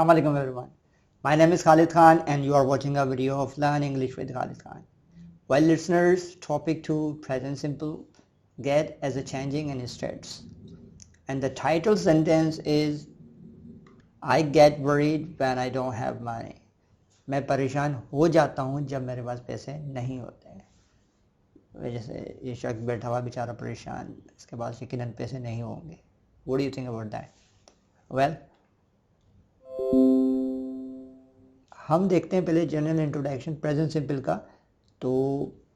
Assalamu alaikum everyone. My name is Khalid Khan and you are watching a video of Learn English with Khalid Khan. Well listeners, topic 2, present simple, get as a changing in states. And the title sentence is I get worried when I don't have money. मैं परेशान हो जाता हूँ जब मेरे पास पैसे नहीं होते हैं. जैसे ये शख्स बैठा हुआ बेचारा परेशान, इसके पास यकीनन पैसे नहीं होंगे. What do you think about that? Well, हम देखते हैं पहले जनरल इंट्रोडक्शन प्रेजेंट सिंपल का. तो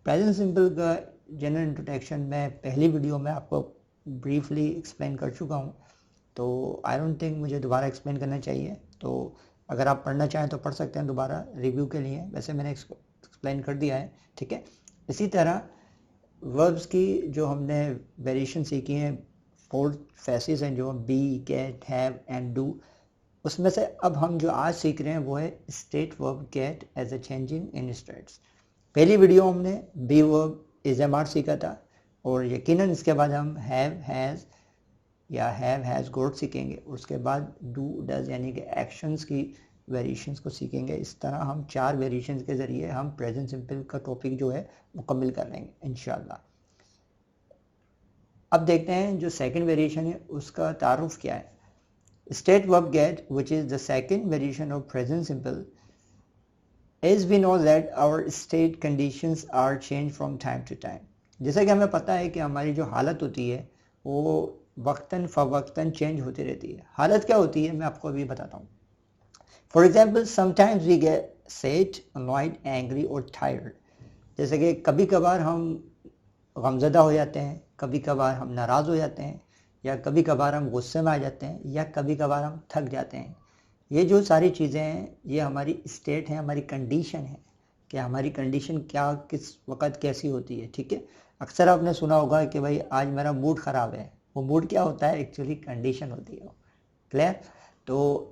प्रेजेंट सिंपल का जनरल इंट्रोडक्शन मैं पहली वीडियो में आपको ब्रीफली एक्सप्लेन कर चुका हूँ, तो आई डोंट थिंक मुझे दोबारा एक्सप्लेन करना चाहिए. तो अगर आप पढ़ना चाहें तो पढ़ सकते हैं दोबारा रिव्यू के लिए, वैसे मैंने एक्सप्लेन कर दिया है. ठीक है. इसी तरह वर्ब्स की जो हमने वेरिएशन सीखी हैं, 4 फेसेस हैं जो be, get, have and do, उसमें से अब हम जो आज सीख रहे हैं वो है state verb get as a changing in states. पहली वीडियो हमने be verb is am are सीखा था और यकीनन इसके बाद हम हैव, हैज़ या हैव, हैज़, गोट सीखेंगे. उसके बाद डू, डज यानी कि एक्शंस की वेरिएशंस को सीखेंगे. इस तरह हम 4 वेरिएशंस के ज़रिए हम प्रेजेंट सिंपल का टॉपिक जो है मुकम्मल कर लेंगे इंशाल्लाह. अब देखते हैं जो सेकंड वेरिएशन है उसका तारुफ क्या है. State verb get, which is the second variation of present simple, as we know that our state conditions are changed from time to time. जैसा कि हमें पता है कि हमारी जो हालत होती है वो वक्तन फवक्तन चेंज होती रहती है. हालत क्या होती है मैं आपको अभी बताता हूँ. For example, sometimes we get sad, annoyed, angry और टायर्ड. जैसे कि कभी कभार हम गमज़दा हो जाते हैं, कभी कभार हम नाराज़ हो जाते हैं, या कभी कभार हम गुस्से में आ जाते हैं, या कभी कभार हम थक जाते हैं. ये जो सारी चीज़ें हैं ये हमारी स्टेट है, हमारी कंडीशन है कि हमारी कंडीशन क्या किस वक्त कैसी होती है. ठीक है. अक्सर आपने सुना होगा कि भाई आज मेरा मूड ख़राब है. वो मूड क्या होता है? एक्चुअली कंडीशन होती है. क्लियर. तो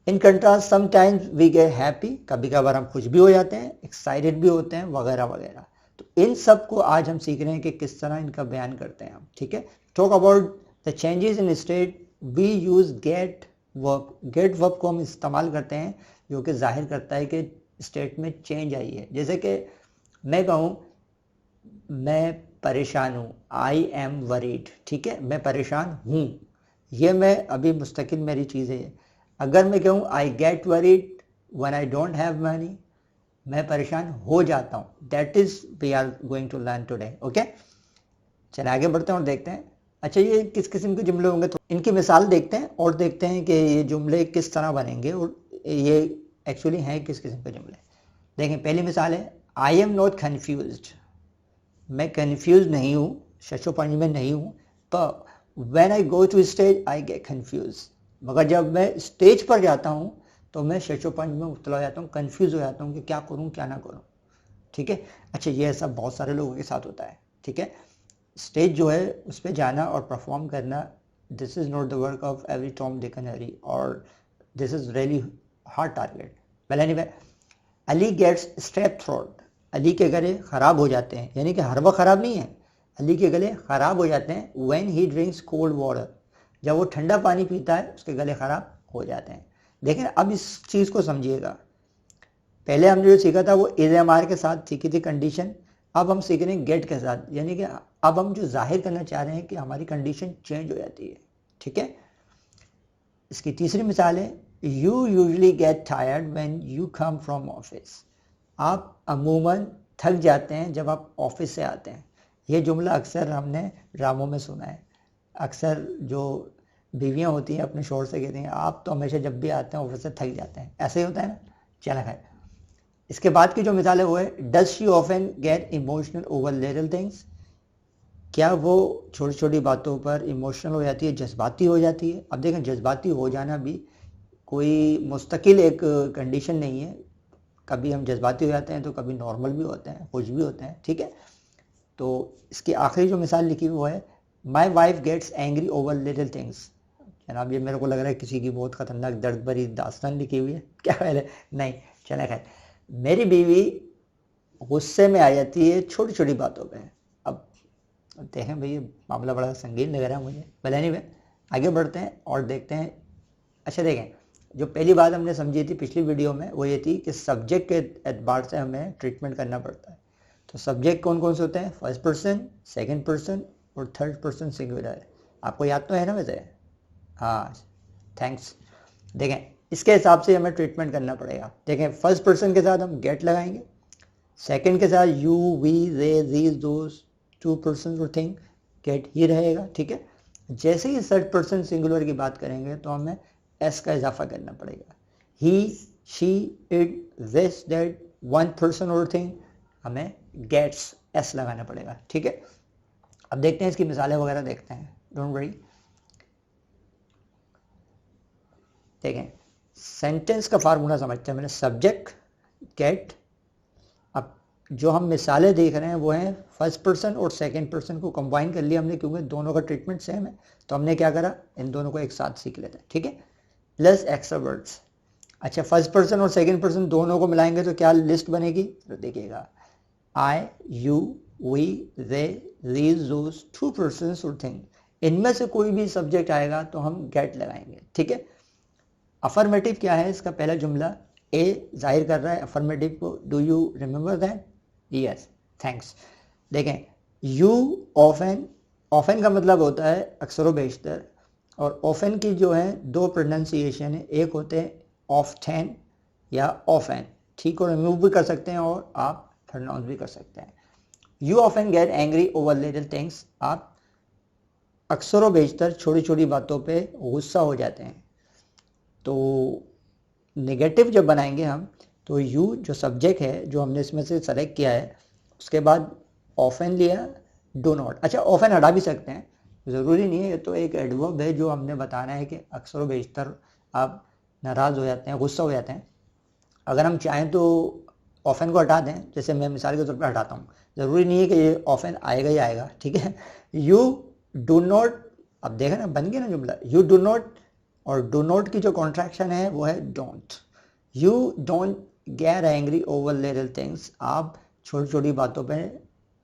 in contrast sometimes we get happy, कभी कभार हम खुश भी हो जाते हैं, एक्साइटेड भी होते हैं, वगैरह वगैरह. तो इन सब को आज हम सीख रहे हैं कि किस तरह इनका बयान करते हैं हम. ठीक है. Talk about The changes in state, we use get verb. Get verb को हम इस्तेमाल करते हैं जो कि जाहिर करता है कि स्टेट में चेंज आई है. जैसे कि मैं कहूँ मैं परेशान हूँ, आई एम वरीड. ठीक है. मैं परेशान हूँ, ये मैं अभी मुस्तकिल मेरी चीज़ है. अगर मैं कहूँ I get worried when I don't have money, मैं परेशान हो जाता हूँ. That is we are going to learn today. Okay. चलिए आगे बढ़ते हैं और देखते हैं. अच्छा, ये किस किस्म के जुमले होंगे तो इनकी मिसाल देखते हैं और देखते हैं कि ये जुमले किस तरह बनेंगे और ये एक्चुअली हैं किस किस्म के जुमले. देखें, पहली मिसाल है आई एम नॉट कन्फ्यूज्ड. मैं कन्फ्यूज नहीं हूँ, शशोपंज में नहीं हूँ. पर when I go to stage I get confuse. मगर जब मैं स्टेज पर जाता हूँ तो मैं शशोपंज में मुब्तला हो जाता हूँ, कन्फ्यूज हो जाता हूँ कि क्या करूँ क्या ना करूँ. ठीक है. अच्छा, ये ऐसा बहुत सारे लोगों के साथ होता है. ठीक है. स्टेज जो है उस पर जाना और परफॉर्म करना, this is not the work of every Tom, Dick and Harry, और this is really hard target. Well anyway, Ali gets strep throat. Ali के गले ख़राब हो जाते हैं, यानी कि हर वक्त ख़राब नहीं है, अली के गले ख़राब हो जाते हैं. When he drinks cold water, जब वो ठंडा पानी पीता है उसके गले ख़राब हो जाते हैं. देखें, अब इस चीज़ को समझिएगा. पहले हमने जो सीखा था वो इज एम आर के साथ सीखी थी कंडीशन. अब हम सीख रहे हैं गेट के साथ, यानी कि अब हम जो जाहिर करना चाह रहे हैं कि हमारी कंडीशन चेंज हो जाती है. ठीक है. इसकी तीसरी मिसाल है you usually get tired when you come from office. आप अमूमन थक जाते हैं जब आप ऑफिस से आते हैं. ये जुमला अक्सर हमने ड्रामों में सुना है. अक्सर जो बीवियाँ होती हैं अपने शोहर से कहती हैं आप तो हमेशा जब भी आते हैं ऑफिस से थक जाते हैं. ऐसे ही होता है ना. चला खैर. इसके बाद की जो मिसाल है वो है does she often get emotional over little things. क्या वो छोटी छोटी बातों पर इमोशनल हो जाती है, जज्बाती हो जाती है. अब देखें, जज्बाती हो जाना भी कोई मुस्तकिल एक कंडीशन नहीं है. कभी हम जज्बाती हो जाते हैं तो कभी नॉर्मल भी होते हैं, खुश भी होते हैं. ठीक है. तो इसकी आखिरी जो मिसाल लिखी हुई वो है my wife gets angry over little things. जनाब, ये मेरे को लग रहा है किसी की बहुत ख़तरनाक दर्द भरी दास्तान लिखी हुई है. क्या ख्याल है? नहीं, चले खैर. मेरी बीवी गुस्से में आ जाती है छोटी छोटी बातों पे. अब देखें भाई, ये मामला बड़ा संगीन लग रहा है मुझे. भले एनीवे, आगे बढ़ते हैं और देखते हैं. अच्छा देखें, जो पहली बात हमने समझी थी पिछली वीडियो में वो ये थी कि सब्जेक्ट के एतबार से हमें ट्रीटमेंट करना पड़ता है। तो सब्जेक्ट कौन कौन से होते हैं? फर्स्ट पर्सन, सेकंड पर्सन और थर्ड पर्सन सिंगुलर। आपको याद तो है ना वैसे? हाँ, थैंक्स। देखें, इसके हिसाब से हमें ट्रीटमेंट करना पड़ेगा। देखें, फर्स्ट पर्सन के साथ हम गेट लगाएंगे, सेकंड के साथ you, we, they, these, those, two person और थिंग, गेट ही रहेगा। ठीक है, जैसे ही थर्ड पर्सन सिंगुलर की बात करेंगे तो हमें एस का इजाफा करना पड़ेगा। He, she, it, this, that, one person और थिंग, हमें गेट्स एस लगाना पड़ेगा। ठीक है, अब देखते हैं इसकी मिसालें वगैरह देखते हैं, डोंट वरी। देखें, सेंटेंस का फार्मूला समझते हैं। मैंने सब्जेक्ट, गेट। अब जो हम मिसालें देख रहे हैं वो हैं फर्स्ट पर्सन और सेकंड पर्सन को कंबाइन कर लिया हमने, क्योंकि दोनों का ट्रीटमेंट सेम है। तो हमने क्या करा, इन दोनों को एक साथ सीख लेते हैं। ठीक है, प्लस एक्स्ट्रा वर्ड्स। अच्छा, फर्स्ट पर्सन और सेकंड पर्सन दोनों को मिलाएंगे तो क्या लिस्ट बनेगी? तो देखिएगा, I, you, we, they, these, those, two persons और थिंग। इनमें से कोई भी सब्जेक्ट आएगा तो हम गेट लगाएंगे। ठीक है, अफर्मेटिव क्या है? इसका पहला जुमला ए जाहिर कर रहा है अफर्मेटिव को। Do you remember that? Yes, thanks. देखें, यू ऑफन, ऑफन का मतलब होता है अक्सर बेशतर, और ऑफन की जो है दो प्रोनाउंसिएशन है, एक होते हैं ऑफ्टन या ऑफन। ठीक, और रिमूव भी कर सकते हैं और आप प्रोनाउंस भी कर सकते हैं। You often get angry over little things, आप अक्सर बेशतर छोटी छोटी बातों पे गुस्सा हो जाते हैं। तो नेगेटिव जब बनाएंगे हम तो यू जो सब्जेक्ट है जो हमने इसमें से सेलेक्ट किया है, उसके बाद ऑफन लिया, डू नॉट। अच्छा, ऑफन हटा भी सकते हैं, ज़रूरी नहीं है, ये तो एक एडवर्ब है जो हमने बताना है कि अक्सर बेशतर आप नाराज़ हो जाते हैं, गुस्सा हो जाते हैं। अगर हम चाहें तो ऑफन को हटा दें, जैसे मैं मिसाल के तौर पर हटाता हूँ, ज़रूरी नहीं है कि ये ऑफन आएगा ही आएगा। ठीक है, यू डू नॉट, अब देखा ना बन गया ना जुमला, यू डू नॉट, और डू नॉट की जो कॉन्ट्रैक्शन है वो है don't. You don't get angry over little things, आप छोटी छोटी बातों पे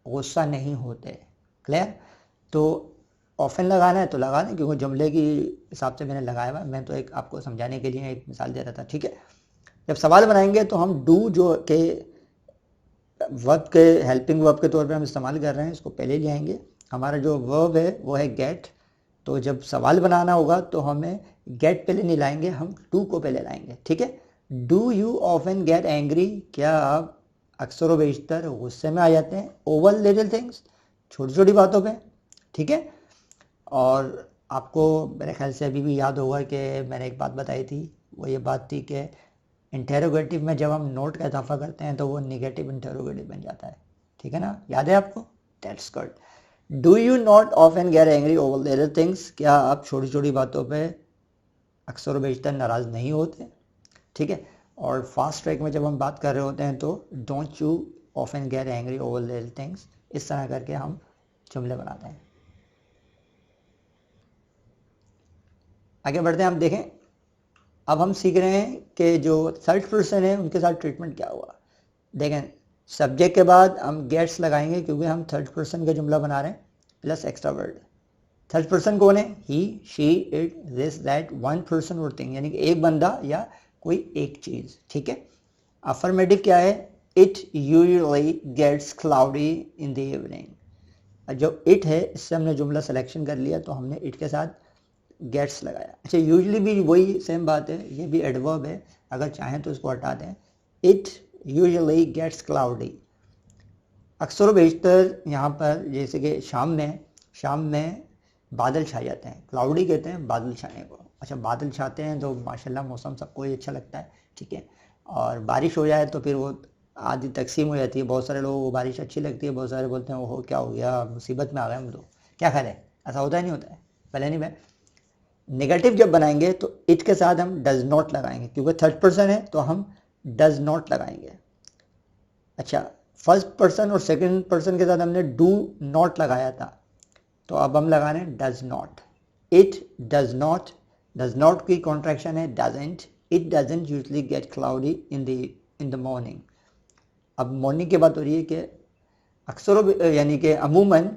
गुस्सा नहीं होते। क्लियर? तो ऑफन लगाना है तो लगा दें, क्योंकि जुमले की हिसाब से मैंने लगाया हुआ, मैं तो एक आपको समझाने के लिए एक मिसाल दे रहा था। ठीक है, जब सवाल बनाएंगे तो हम डू जो के वर्ब के हेल्पिंग वर्ब के तौर पे हम इस्तेमाल कर रहे हैं, इसको पहले ले आएंगे। हमारा जो वर्ब है वो है गेट, तो जब सवाल बनाना होगा तो हमें गेट पहले नहीं लाएंगे, हम डू को पहले लाएंगे। ठीक है, do you often get angry, क्या आप अक्सर व बेशतर गुस्से में आ जाते हैं ओवर लिटिल थिंग्स, छोटी छोटी बातों पे। ठीक है, और आपको मेरे ख्याल से अभी भी याद होगा कि मैंने एक बात बताई थी, वो ये बात थी कि इंटेरोगेटिव में जब हम नोट का इजाफा करते हैं तो वो नेगेटिव इंटेरोगेटिव बन जाता है। ठीक है ना, याद है आपको? That's good. Do you not often get angry over little things, क्या आप छोटी छोटी बातों पे अक्सर बेशतर नाराज़ नहीं होते? ठीक है, और फास्ट ट्रैक में जब हम बात कर रहे होते हैं तो don't you often get angry over little things, इस तरह करके हम जुमले बनाते हैं। आगे बढ़ते हैं, हम देखें, अब हम सीख रहे हैं कि जो थर्ड पर्सन है उनके साथ ट्रीटमेंट क्या हुआ। देखें, सब्जेक्ट के बाद हम गेट्स लगाएंगे क्योंकि हम थर्ड पर्सन का जुमला बना रहे हैं, plus extra word. Third person कौन है? He, she, it, this, that, one person और थिंग, यानी कि एक बंदा या कोई एक चीज़। ठीक है, अफर्मेटिव क्या है? It usually gets cloudy in the evening. जो इट है इससे हमने जुमला सिलेक्शन कर लिया तो हमने इट के साथ गेट्स लगाया। अच्छा, यूजली भी वही सेम बात है, ये भी एडवर्ब है, अगर चाहें तो इसको हटा दें। इट यूजुअली गेट्स क्लाउडी, अक्सर बेशतर यहाँ पर जैसे कि शाम में बादल छा जाते हैं, क्लाउडी कहते हैं बादल छाने को। अच्छा, बादल छाते हैं तो माशाल्लाह मौसम सबको ही अच्छा लगता है। ठीक है, और बारिश हो जाए तो फिर वो आधी तकसीम हो जाती है, बहुत सारे लोगों को बारिश अच्छी लगती है, बहुत सारे बोलते हैं वो क्या हो गया, मुसीबत में आ गए हम तो। क्या ख्याल है, ऐसा होता है नहीं होता है? पहले नहीं, मैं नेगेटिव जब बनाएंगे तो इट के साथ हम डज नॉट लगाएंगे, क्योंकि थर्ड पर्सन है तो हम डज नॉट लगाएंगे। अच्छा, फर्स्ट पर्सन और सेकंड पर्सन के साथ हमने डू नॉट लगाया था, तो अब हम लगा रहे हैं does not. It does not, does not की कॉन्ट्रैक्शन है doesn't. It doesn't usually gate cloudy in the morning. अब मॉर्निंग की बात हो रही है कि अक्सर यानी कि अमूमन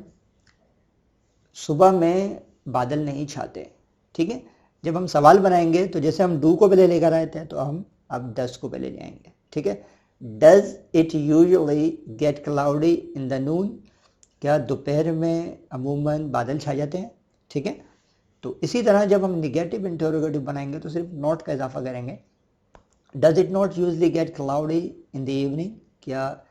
सुबह में बादल नहीं छाते। ठीक है, जब हम सवाल बनाएंगे तो जैसे हम डू को पहले लेकर आए थे तो हम अब डज को पहले ले आएंगे, ठीक है। Does it usually get cloudy in the noon, क्या दोपहर में अमूमन बादल छा जाते हैं, ठीक है। तो इसी तरह जब हम निगेटिव इंटरोगेटिव बनाएंगे तो सिर्फ नॉट का इजाफा करेंगे। Does it not usually gate cloudy in the evening, क्या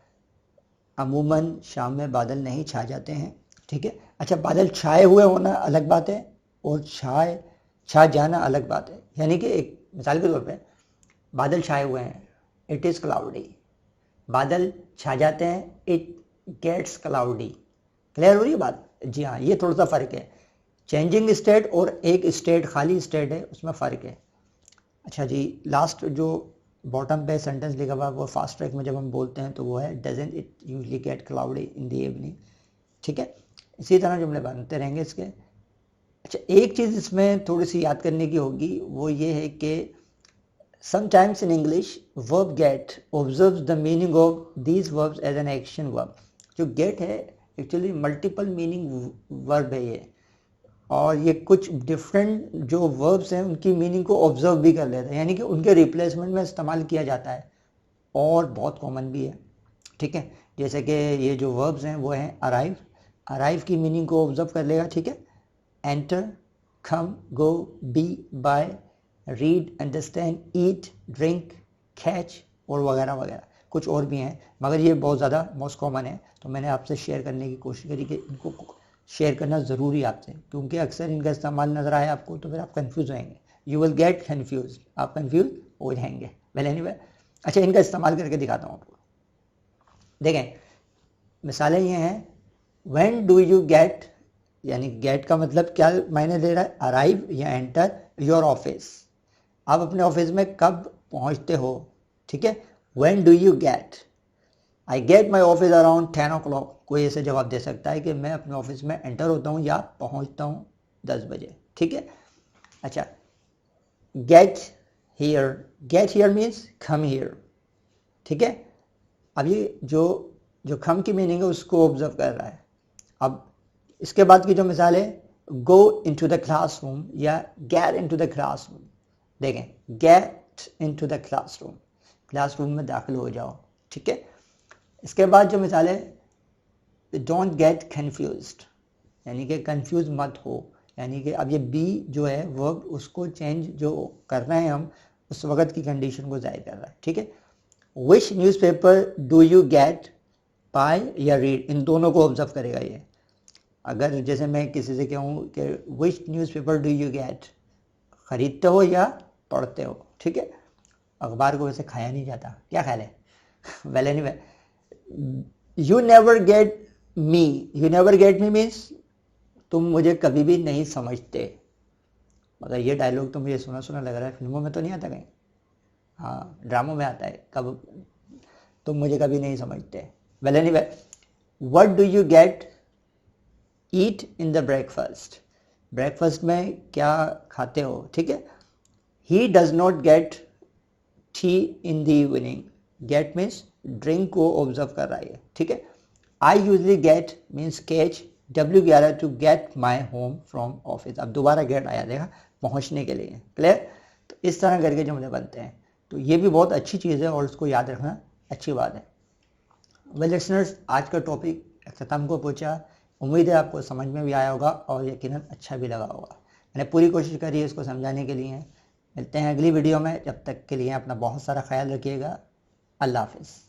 अमूमन शाम में बादल नहीं छा जाते हैं, ठीक है। अच्छा, बादल छाए हुए होना अलग बात है और छा जाना अलग बात है। यानी कि एक मिसाल के तौर पे बादल छाए हुए हैं, इट इज़ क्लाउडी, बादल छा जाते हैं, इट गेट्स क्लाउडी। क्लियर हो रही है बात? जी हाँ, ये थोड़ा सा फ़र्क है। चेंजिंग स्टेट और एक स्टेट खाली स्टेट है, उसमें फ़र्क है। अच्छा जी, लास्ट जो बॉटम पे सेंटेंस लिखा हुआ है वो फास्ट ट्रैक में जब हम बोलते हैं तो वो है doesn't it usually gate cloudy in the evening, ठीक है। इसी तरह जुमले बनते रहेंगे इसके। अच्छा, एक चीज़ इसमें थोड़ी सी याद करने की होगी, वो ये है कि sometimes in English verb get observes the meaning of these verbs as an action verb। जो get है एक्चुअली मल्टीपल मीनिंग वर्ब है ये, और ये कुछ डिफरेंट जो वर्ब्स हैं उनकी मीनिंग को ऑब्जर्व भी कर लेता है, यानी कि उनके रिप्लेसमेंट में इस्तेमाल किया जाता है और बहुत कॉमन भी है, ठीक है। जैसे कि ये जो वर्ब्स हैं वो हैं अराइव, अराइव की मीनिंग को ऑब्जर्व कर लेगा, ठीक है। एंटर, कम, गो, बी, बाय, रीड, अंडरस्टैंड, ईट, ड्रिंक, कैच और वगैरह वगैरह। कुछ और भी हैं मगर ये बहुत ज़्यादा मोस्ट कॉमन है, तो मैंने आपसे शेयर करने की कोशिश करी कि इनको शेयर करना ज़रूरी आपसे, क्योंकि अक्सर इनका इस्तेमाल नज़र आया आपको तो फिर आप कंफ्यूज होंगे, यू विल गेट कन्फ्यूज, आप कंफ्यूज हो जाएंगे। वेल एनीवे, अच्छा इनका इस्तेमाल करके दिखाता हूँ आपको। देखें, मिसालें ये हैं, व्हेन डू यू गेट, यानी गेट का मतलब क्या मायने दे रहा है, अराइव या एंटर योर ऑफिस, आप अपने ऑफिस में कब पहुंचते हो, ठीक है। When do you gate, I get my office around 10 o'clock, कोई ऐसे जवाब दे सकता है कि मैं अपने ऑफिस में एंटर होता हूँ या पहुँचता हूँ 10 बजे, ठीक है। अच्छा, get here means come here, ठीक है। अब ये जो कम की मीनिंग है उसको ऑब्जर्व कर रहा है। अब इसके बाद की जो मिसाल है, गो इनटू द क्लासरूम या गेट इनटू द क्लासरूम। देखें, get into the classroom, classroom में दाखिल हो जाओ, ठीक है। इसके बाद जो मिसाल है, डोंट गेट कन्फ्यूज्ड, यानी कि कंफ्यूज मत हो, यानी कि अब ये बी जो है वर्ब उसको चेंज जो कर रहे हैं हम, उस वक्त की कंडीशन को जाहिर कर रहा है, ठीक है। Which newspaper do you get, buy या रीड, इन दोनों को ऑब्जर्व करेगा ये। अगर जैसे मैं किसी से कहूँ कि विच न्यूज़पेपर डू यू गेट, खरीदते हो या पढ़ते हो, ठीक है। अखबार को वैसे खाया नहीं जाता, क्या ख्याल है? Well anyway, you never get me means तुम मुझे कभी भी नहीं समझते। मगर ये डायलॉग तो मुझे सुना सुना लग रहा है, फिल्मों में तो नहीं आता कहीं? हाँ, ड्रामों में आता है, कब तुम मुझे कभी नहीं समझते। Well anyway, what do you get eat in the breakfast, breakfast में क्या खाते हो, ठीक है। He does not get tea in the evening, get means drink को ऑब्जर्व कर रहा है, ठीक है। I usually get means catch W11 to get my home from office, अब दोबारा गेट आया, देखा, पहुंचने के लिए। क्लियर? तो इस तरह करके जुमले बनते हैं, तो ये भी बहुत अच्छी चीज़ है और उसको याद रखना अच्छी बात है। वेल लिसनर्स, आज का टॉपिक ख़त्म को पहुंचा, उम्मीद है आपको समझ में भी आया होगा और यकीनन अच्छा भी लगा होगा। मैंने पूरी कोशिश करी है इसको समझाने के लिए। मिलते हैं अगली वीडियो में, जब तक के लिए अपना बहुत सारा ख्याल रखिएगा। अल्लाह हाफिज़।